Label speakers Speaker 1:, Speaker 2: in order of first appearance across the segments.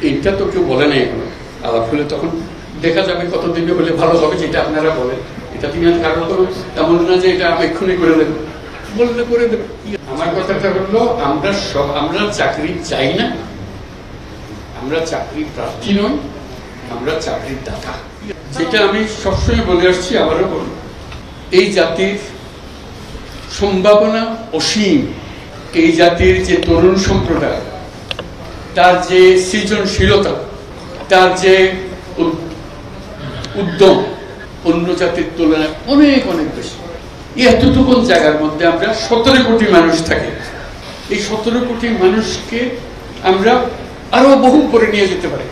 Speaker 1: এটা তো কেউ বলে নাই এখনো। আলাপ হলে তখন দেখা যাবে কতদিনে হলে ভালো হবে, যেটা আপনারা বলেন। এটা তিনি কারণ তো তেমন না যে এটা এক্ষুনি করে দেবেন, বললে করে দেবেন। আমার কথাটা হলো, আমরা চাকরি চাই না, আমরা চাকরি প্রার্থী নই, আমরা চাকরির দাতা। যেটা আমি সবসময় বলে আসছি, আবারও বলি, এই জাতির সম্ভাবনা অসীম। এই জাতির যে তরুণ সম্প্রদায়, তার যে সৃজনশীলতা, তার যে উদ্যম অন্য জাতির তুলনায় অনেক অনেক বেশি। এতটুকুন জায়গার মধ্যে আমরা 17 কোটি মানুষ থাকি। এই 17 কোটি মানুষকে আমরা আরো বহু উপরে নিয়ে যেতে পারি,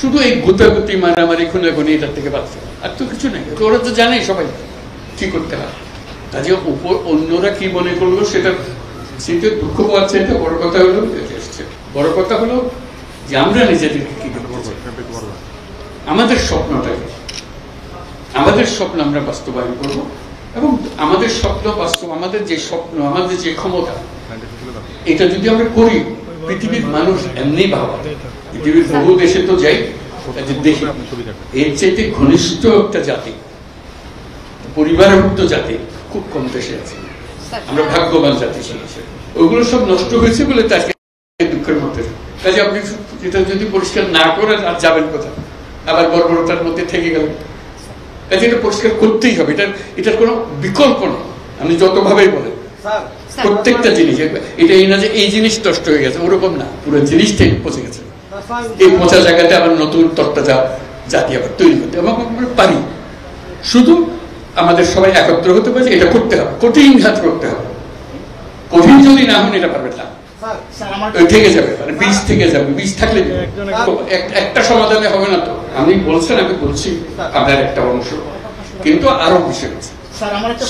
Speaker 1: শুধু এই গুতাগুতি মারামারি খুনাখুনি এটার থেকে বাঁচতে, আর তো কিছু নেই। ওরা তো জানে সবাই কি করতে হয়। কাজে উপর অন্যরা কি মনে করলো সেটা দুঃখ পাওয়ার চাইতে বড় কথা হলো, বড় কথা হলো যে আমরা নিজেদেরকে কি করবো, আমাদের স্বপ্নটাকে, আমাদের স্বপ্ন আমরা বাস্তবায়ন করব। এবং আমাদের স্বপ্ন বাস্তব, আমাদের যে স্বপ্ন, আমাদের যে ক্ষমতা, এটা যদি আমরা করি, পৃথিবীর মানুষ এমনি ভাবা, পৃথিবীর বহু দেশে তো যাই, দেখি এর চাইতে ঘনিষ্ঠ একটা জাতি, পরিবারভুক্ত জাতি খুব কম দেশে আছে। আমরা ভাগ্যবান জাতি শিখেছি। ওগুলো সব নষ্ট হয়েছে বলে তাকে দুঃখের মধ্যে। কাজে আপনি এটা যদি পরিষ্কার না করেন আর যাবেন কোথায়, আবার বর্বরতার মধ্যে থেকে গেলেন। কাজে এটা পরিষ্কার করতেই হবে, এটার কোনো বিকল্প নেই। আমি যতভাবেই বলেন, প্রত্যেকটা জিনিস, এটা এই না যে এই জিনিস নষ্ট হয়ে গেছে, ওরকম না, পুরো জিনিসটাই পচে গেছে। এই পচা জায়গাতে আবার নতুন তত্ত্বা জাতি আবার তৈরি করতে আমরা পারি। শুধু আমাদের সবাই একত্র হতে পারে, এটা করতে হবে, কঠিন ঘাত করতে হবে। কঠিন যদি না হন এটা পারবেন না, থেকে যাবে, মানে বীজ থেকে যাবে। বীজ থাকলে একটা সমাধানে হবে না। তো আমি বলছেন, আমি বলছি আপনার একটা অংশ, কিন্তু আরো বিষয় আছে,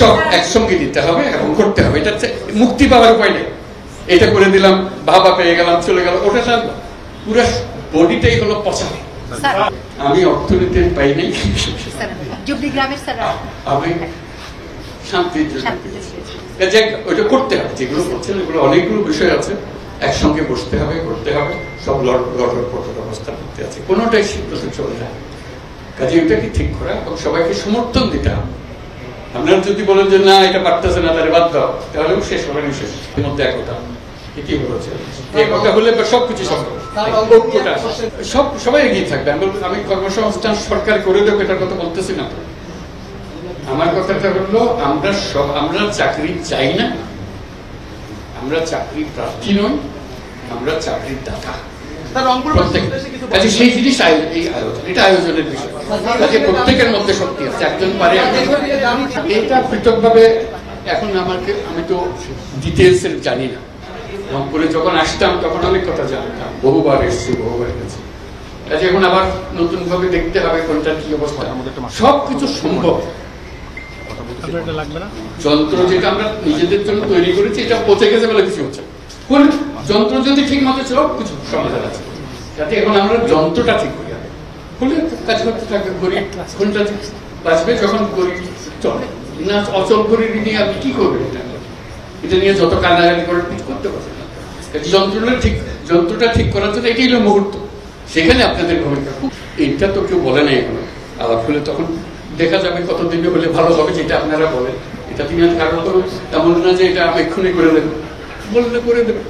Speaker 1: সব একসঙ্গে দিতে হবে এবং করতে হবে। এটা মুক্তি পাওয়ার উপায় নেই। এটা করে দিলাম, বাবা পেয়ে গেলাম, চলে গেল, ওটা পুরো বডিটাই হলো পচা। আমি অর্থনীতির পাই নাই, আমি শান্তির জন্য ওইটা করতে হবে। যেগুলো করছেন এগুলো অনেকগুলো বিষয় আছে, একসঙ্গে বসতে হবে, করতে হবে। সব লড়ার পথের অবস্থা করতে আছে, কোনোটাই শীঘ্রতা চলে যায়। কাজে ওইটাকে ঠিক করা এবং সবাইকে সমর্থন দিতে হবে। আপনারা যদি বলেন যে না এটা পারতেছে না, তাহলে বাদ দাও, তাহলেও শেষ হবে না। শেষ এর মধ্যে একতা, এটি বলেছে, একতা হলে সবকিছু সম্ভব, সবাই এগিয়ে থাকবে। আমি কর্মসংস্থান সরকার করে দেবো এটার কথা বলতেছি না। আমার কথাটা হলো, আমরা চাকরি চাই না, আমরা চাকরি প্রার্থী নই, আমরা চাকরির দাতা। সেই জিনিস এই আয়োজন, এটা আয়োজনের বিষয়। প্রত্যেকের মধ্যে শক্তি আছে, একজন পারে। এটা পৃথক ভাবে এখন আমি তো ডিটেলস জানি না। রংপুরে যখন আসতাম তখন অনেক কথা জানতাম, বহুবার এসেছি, বহুবার গেছি। কাজে এখন আবার নতুন ভাবে দেখতে হবে কোনটা কি অবস্থা। সবকিছু সম্ভব। যন্ত্র যেটা আমরা নিজেদের জন্য তৈরি করেছি, এটা পচে গেছে বলে কিছু হচ্ছে। যন্ত্র যদি ঠিক মতো সব কিছু সমাধান আছে, যাতে এখন আমরা যন্ত্রটা ঠিক করি, হলে কাজ করতে থাকবে। গরিব কোনটা বাঁচবে যখন গরিব চলে না, অচল গরিব নিয়ে আপনি কি করবেন? এটা নিয়ে যত কান্নাকাটি করে কিছু করতে পারবেন না। যন্ত্রটা ঠিক করার জন্য এটাই হলো মুহূর্ত, সেখানে আপনাদের ভূমিকা। এটা তো কেউ বলে নাই এখনো। আলাপ হলে তখন দেখা যাবে কতদিনে হলে ভালো হবে, যেটা আপনারা বলেন। এটা তিনি কারণ তেমন না যে এটা এক্ষুনি করে দেবেন, বললে করে দেবেন।